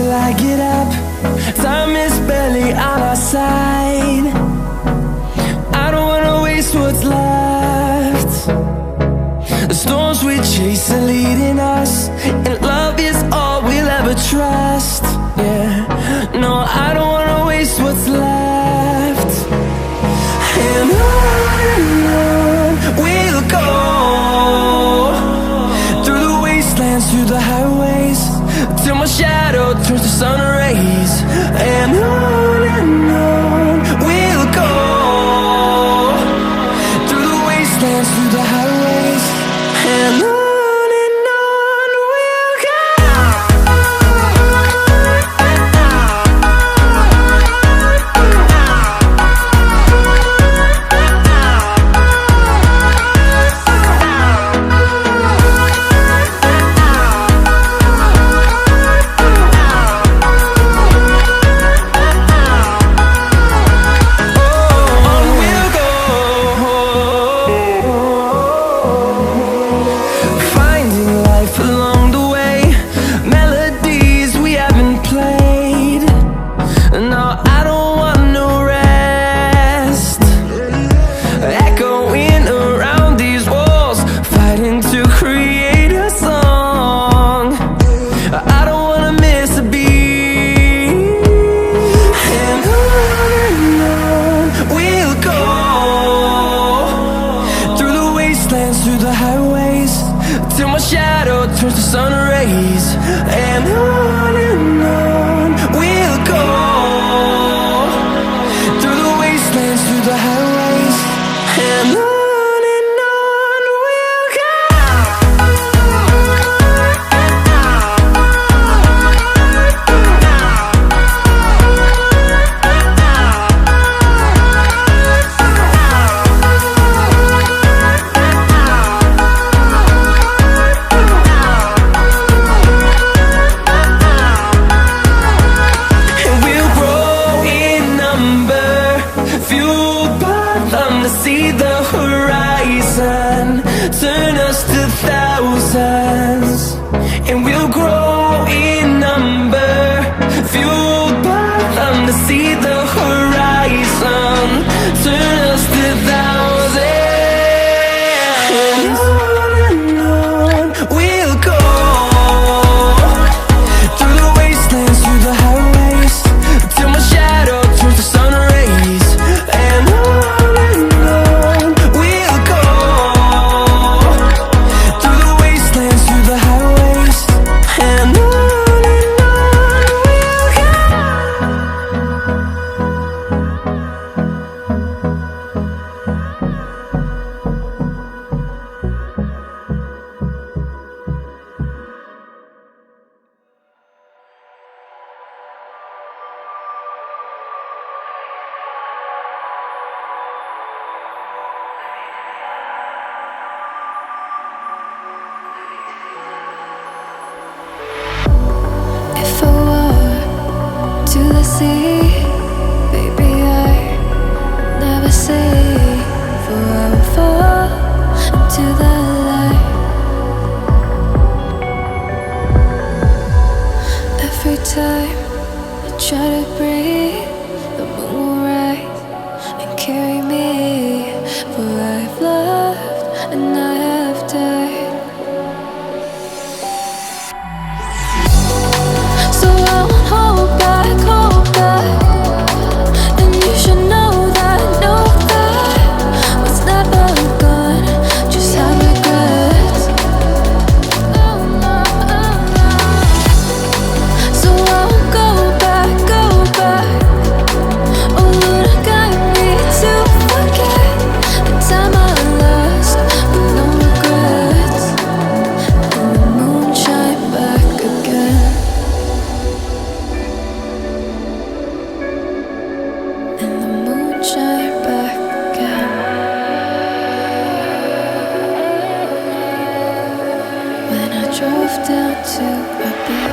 till I get up. Time is barely on our side. I don't wanna waste what's left. The storms we chase are leading us, and love is all we'll ever trust. Yeah, no, I don't wanna waste what's left. And on we'll go, through the wastelands, through the highways, till my shadow turns to sun rays. And on we'll go, through the wastelands, through the highways, and on we'll go. Through the highways, till my shadow turns to sun rays. And on we'll go, through the wastelands, through the highways, and on we'll go. See the horizon turn us to thousands, and we'll grow in number, fueled by them. To see the horizon turn us to thousands, and on we'll go, through the wastelands, through the highways, till my shadow turns to sun rays. And if I were to the sea, baby, I'd never say, for I would fall into the light. Every time I try to breathe, the moon will rise and carry me, for I've loved and I have died. So I won't hold back, and you should know that what's never gone just have regrets. So I won't go back. Oh Lord, got me to forget the time I lost with no regrets, and the moon shine back again. And the moon shine back again. When I drove down to Rabbi,